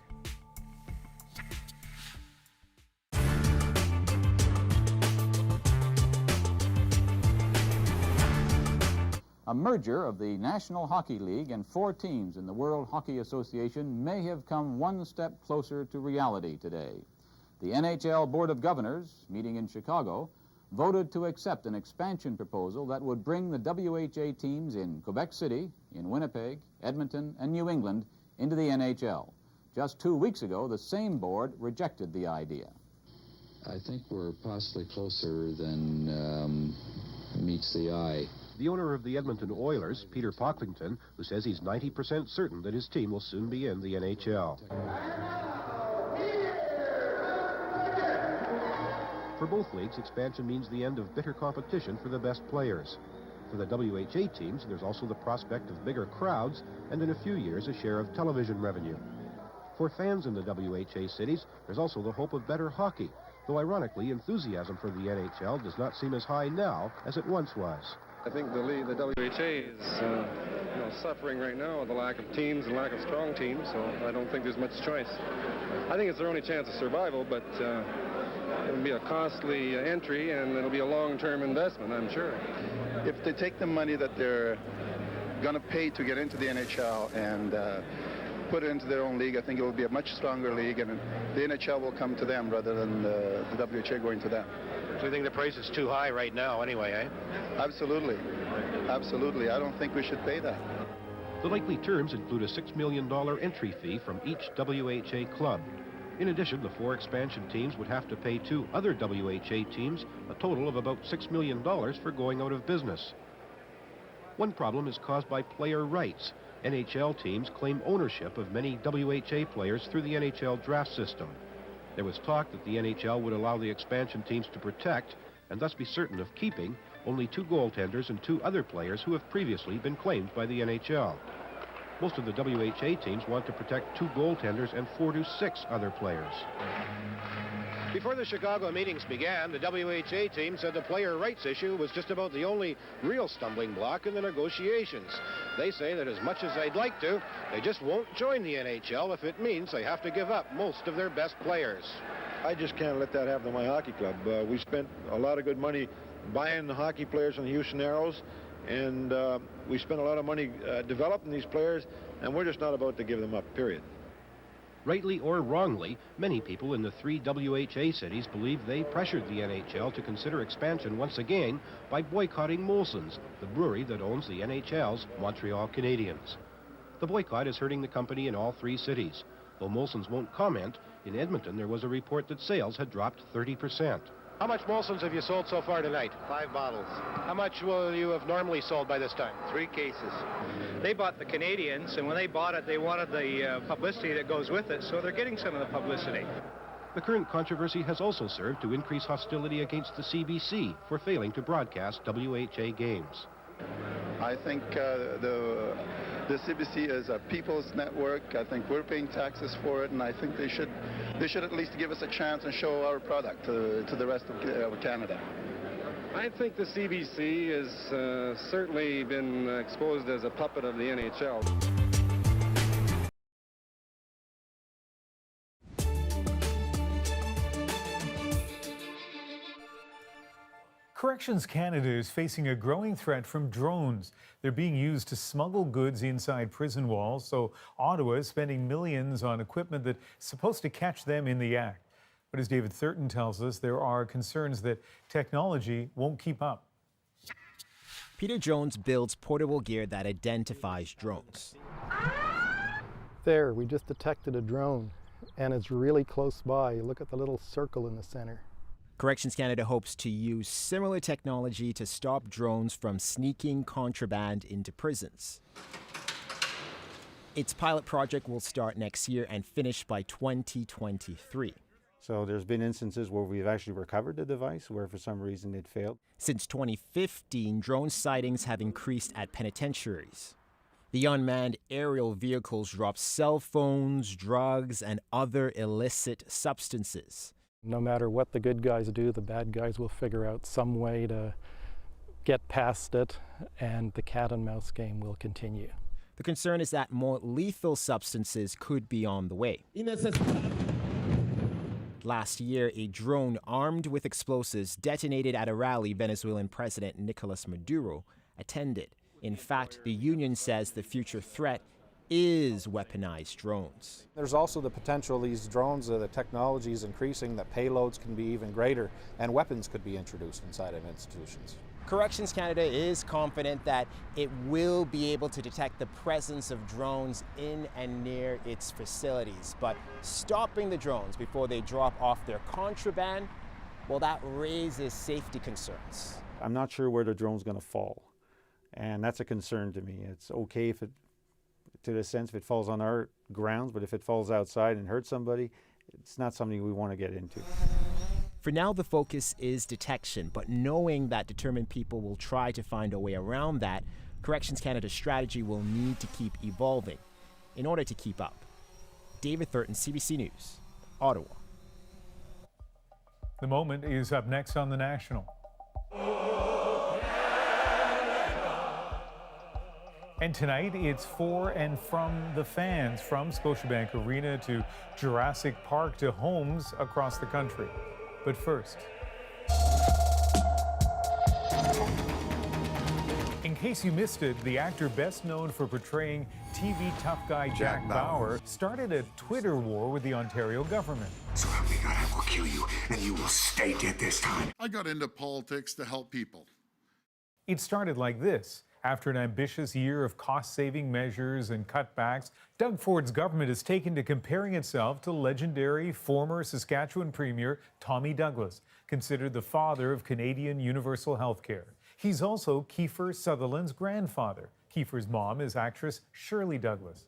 A merger of the National Hockey League and 4 teams in the World Hockey Association may have come one step closer to reality today. The NHL Board of Governors, meeting in Chicago, voted to accept an expansion proposal that would bring the WHA teams in Quebec City, in Winnipeg, Edmonton, and New England into the NHL. Just 2 weeks ago, the same board rejected the idea. I think we're possibly closer than meets the eye. The owner of the Edmonton Oilers, Peter Pocklington, who says he's 90% certain that his team will soon be in the NHL. For both leagues, expansion means the end of bitter competition for the best players. For the WHA teams, there's also the prospect of bigger crowds and in a few years a share of television revenue. For fans in the WHA cities, there's also the hope of better hockey, though ironically, enthusiasm for the NHL does not seem as high now as it once was. I think the WHA is suffering right now with the lack of teams and lack of strong teams, so I don't think there's much choice. I think it's their only chance of survival, but it'll be a costly entry and it'll be a long-term investment, I'm sure. If they take the money that they're going to pay to get into the NHL and put it into their own league, I think it will be a much stronger league, and the NHL will come to them rather than the WHA going to them. So you think the price is too high right now anyway, eh? Absolutely. Absolutely. I don't think we should pay that. The likely terms include a $6 million entry fee from each WHA club. In addition, the 4 expansion teams would have to pay 2 other WHA teams a total of about $6 million for going out of business. One problem is caused by player rights. NHL teams claim ownership of many WHA players through the NHL draft system. There was talk that the NHL would allow the expansion teams to protect, and thus be certain of keeping, only 2 goaltenders and 2 other players who have previously been claimed by the NHL. Most of the WHA teams want to protect 2 goaltenders and 4 to 6 other players. Before the Chicago meetings began, the WHA team said the player rights issue was just about the only real stumbling block in the negotiations. They say that as much as they'd like to, they just won't join the NHL if it means they have to give up most of their best players. I just can't let that happen to my hockey club. We spent a lot of good money buying the hockey players from the Houston Aeros, and we spent a lot of money developing these players, and we're just not about to give them up, period. Rightly or wrongly, many people in the 3 WHA cities believe they pressured the NHL to consider expansion once again by boycotting Molson's, the brewery that owns the NHL's Montreal Canadiens. The boycott is hurting the company in all 3 cities. Though Molson's won't comment, in Edmonton there was a report that sales had dropped 30%. How much Molson's have you sold so far tonight? 5 bottles. How much will you have normally sold by this time? 3 cases. They bought the Canadians, and when they bought it, they wanted the publicity that goes with it, so they're getting some of the publicity. The current controversy has also served to increase hostility against the CBC for failing to broadcast WHA games. I think the CBC is a people's network. I think we're paying taxes for it, and I think they should at least give us a chance and show our product to the rest of Canada. I think the CBC has certainly been exposed as a puppet of the NHL. Corrections Canada is facing a growing threat from drones. They're being used to smuggle goods inside prison walls, so Ottawa is spending millions on equipment that's supposed to catch them in the act. But as David Thurton tells us, there are concerns that technology won't keep up. Peter Jones builds portable gear that identifies drones. There, we just detected a drone, and it's really close by. Look at the little circle in the center. Corrections Canada hopes to use similar technology to stop drones from sneaking contraband into prisons. Its pilot project will start next year and finish by 2023. So there's been instances where we've actually recovered the device where for some reason it failed. Since 2015, drone sightings have increased at penitentiaries. The unmanned aerial vehicles drop cell phones, drugs, and other illicit substances. No matter what the good guys do, the bad guys will figure out some way to get past it, and the cat and mouse game will continue. The concern is that more lethal substances could be on the way. Last year, a drone armed with explosives detonated at a rally Venezuelan President Nicolas Maduro attended. In fact, the union says the future threat is weaponized drones. There's also the potential these drones, the technology is increasing, that payloads can be even greater and weapons could be introduced inside of institutions. Corrections Canada is confident that it will be able to detect the presence of drones in and near its facilities, but stopping the drones before they drop off their contraband, well, that raises safety concerns. I'm not sure where the drone's going to fall, and that's a concern to me. It's okay if it, to the sense if it falls on our grounds, but if it falls outside and hurts somebody, it's not something we want to get into. For now, the focus is detection, but knowing that determined people will try to find a way around that, Corrections Canada's strategy will need to keep evolving in order to keep up. David Thurton, CBC News, Ottawa. The Moment is up next on The National. And tonight, it's for and from the fans, from Scotiabank Arena to Jurassic Park to homes across the country. But first, in case you missed it, the actor best known for portraying TV tough guy Jack Bauer started a Twitter war with the Ontario government. So help me God, I will kill you, and you will stay dead this time. I got into politics to help people. It started like this. After an ambitious year of cost-saving measures and cutbacks, Doug Ford's government has taken to comparing itself to legendary former Saskatchewan Premier Tommy Douglas, considered the father of Canadian universal health care. He's also Kiefer Sutherland's grandfather. Kiefer's mom is actress Shirley Douglas.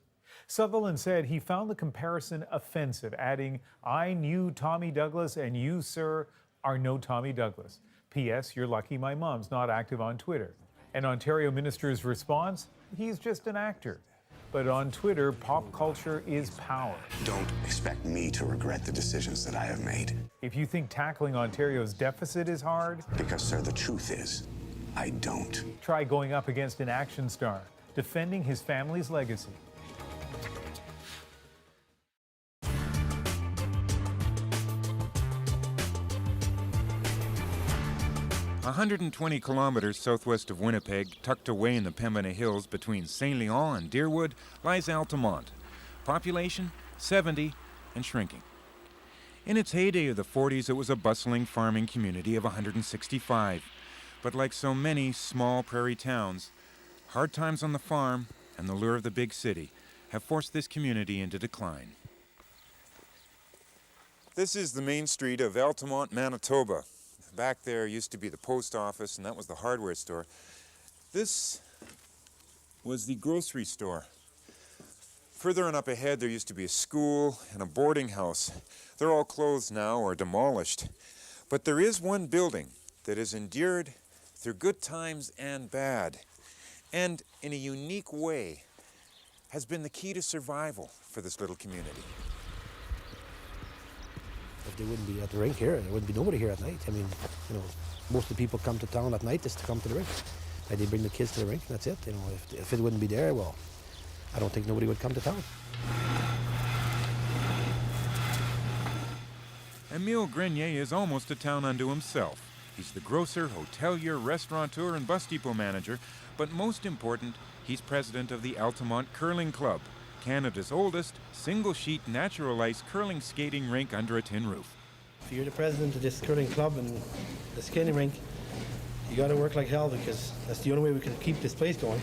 Sutherland said he found the comparison offensive, adding, "I knew Tommy Douglas and you, sir, are no Tommy Douglas. P.S. You're lucky my mom's not active on Twitter." An Ontario minister's response, he's just an actor. But on Twitter, pop culture is power. Don't expect me to regret the decisions that I have made. If you think tackling Ontario's deficit is hard, because, sir, the truth is, I don't. Try going up against an action star, defending his family's legacy. 120 kilometers southwest of Winnipeg, tucked away in the Pembina Hills between St. Leon and Deerwood, lies Altamont. Population, 70 and shrinking. In its heyday of the 40s, it was a bustling farming community of 165. But like so many small prairie towns, hard times on the farm and the lure of the big city have forced this community into decline. This is the main street of Altamont, Manitoba. Back there used to be the post office, and that was the hardware store. This was the grocery store. Further on up ahead, there used to be a school and a boarding house. They're all closed now or demolished. But there is one building that has endured through good times and bad, and in a unique way has been the key to survival for this little community. they wouldn't be at the rink here, there wouldn't be nobody here at night. I mean, you know, most of the people come to town at night just to come to the rink. Like, they bring the kids to the rink, and that's it. You know, if it wouldn't be there, well, I don't think nobody would come to town. Emile Grenier is almost a town unto himself. He's the grocer, hotelier, restaurateur, and bus depot manager, but most important, he's president of the Altamont Curling Club, Canada's oldest single-sheet natural ice curling skating rink under a tin roof. If you're the president of this curling club and the skating rink, you got to work like hell, because that's the only way we can keep this place going.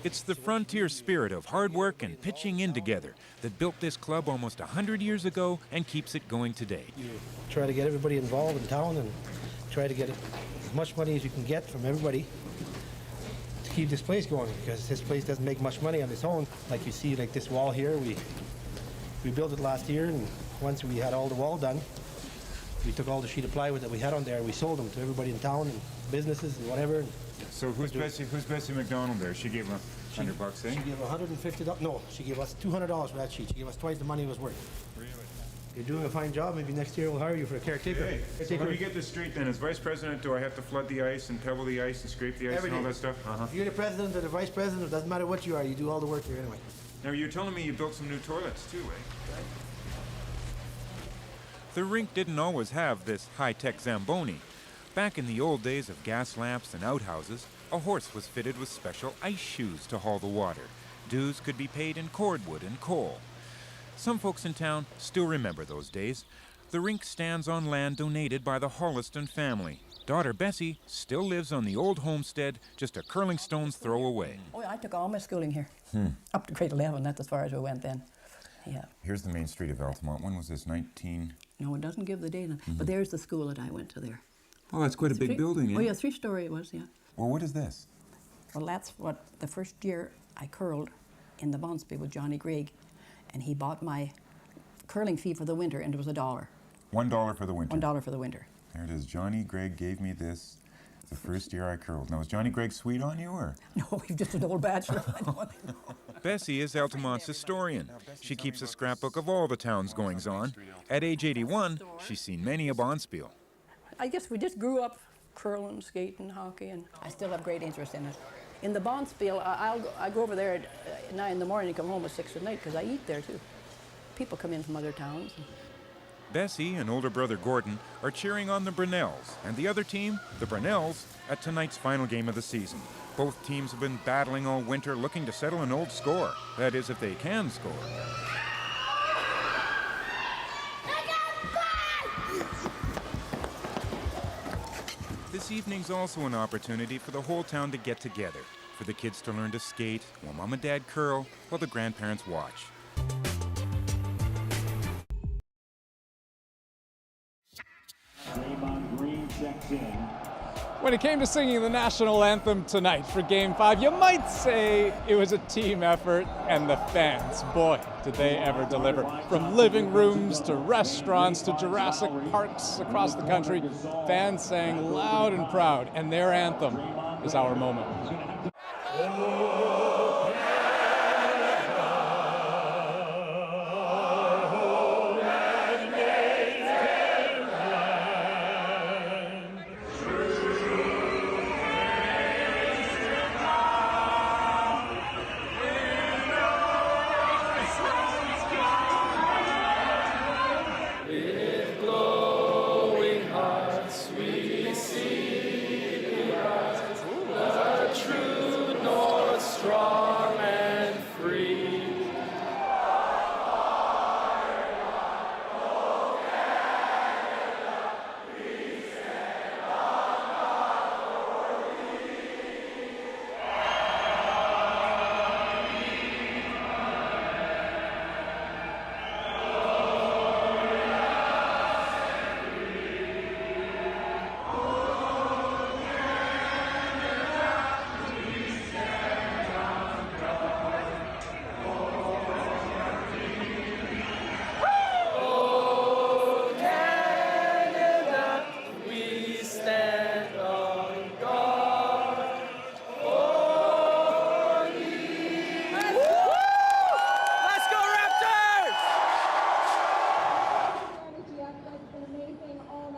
It's the frontier spirit of hard work and pitching in together that built this club almost 100 years ago and keeps it going today. You try to get everybody involved in town and try to get as much money as you can get from everybody to keep this place going, because this place doesn't make much money on its own. Like you see, like this wall here, we built it last year, and once we had all the wall done, we took all the sheet of plywood that we had on there and we sold them to everybody in town and businesses and whatever. So who's Bessie McDonald there? She gave $100, eh? She gave $150. No, she gave us $200 for that sheet. She gave us twice the money it was worth. Really? You're doing a fine job. Maybe next year we'll hire you for a caretaker. Hey, so let me get this straight then. As vice president, do I have to flood the ice and pebble the ice and scrape the ice and all that stuff? If you're the president or the vice president, it doesn't matter what you are, you do all the work here anyway. Now, you're telling me you built some new toilets too, eh? Right. The rink didn't always have this high-tech Zamboni. Back in the old days of gas lamps and outhouses, a horse was fitted with special ice shoes to haul the water. Dues could be paid in cordwood and coal. Some folks in town still remember those days. The rink stands on land donated by the Holliston family. Daughter Bessie still lives on the old homestead, just a curling stone's throw away. Oh, I took all my schooling here, up to grade 11. That's as far as we went then. Yeah. Here's the main street of Altamont. When was this, 19? No, it doesn't give the date, but there's the school that I went to there. Oh, that's quite a big building, eh? Oh, yeah, 3-story it was, yeah. Well, what is this? Well, that's what the first year I curled in the Bonsby with Johnny Gregg, and he bought my curling fee for the winter, and it was $1. $1 for the winter? $1 for the winter. There it is. Johnny Gregg gave me this the first year I curled. Now, was Johnny Gregg sweet on you, or? No, he's just an old bachelor. Bessie is Altamont's historian. She keeps a scrapbook of all the town's goings-on. At age 81, she's seen many a bonspiel. I guess we just grew up curling, skating, hockey, and I still have great interest in it. In the bonspiel, I go over there at 9 in the morning and come home at 6 at night, because I eat there too. People come in from other towns. Bessie and older brother Gordon are cheering on the Brunels, and the other team, the Brunels, at tonight's final game of the season. Both teams have been battling all winter, looking to settle an old score. That is, if they can score. This evening's also an opportunity for the whole town to get together, for the kids to learn to skate, while Mom and Dad curl, while the grandparents watch. When it came to singing the national anthem tonight for Game 5, you might say it was a team effort, and the fans, boy, did they ever deliver. From living rooms to restaurants to Jurassic Parks across the country, fans sang loud and proud, and their anthem is Our Moment.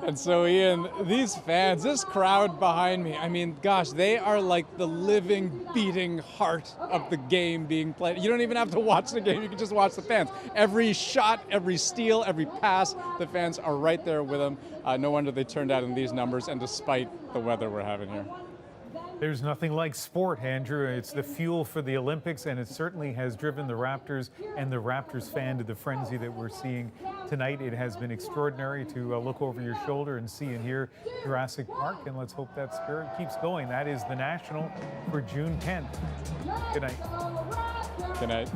And so, Ian, these fans, this crowd behind me, I mean, gosh, they are like the living, beating heart of the game being played. You don't even have to watch the game, you can just watch the fans. Every shot, every steal, every pass, the fans are right there with them. No wonder they turned out in these numbers, and despite the weather we're having here. There's nothing like sport, Andrew. It's the fuel for the Olympics, and it certainly has driven the Raptors and the Raptors fan to the frenzy that we're seeing tonight. It has been extraordinary to look over your shoulder and see and hear Jurassic Park, and let's hope that spirit keeps going. That is the National for June 10th. Good night. Good night.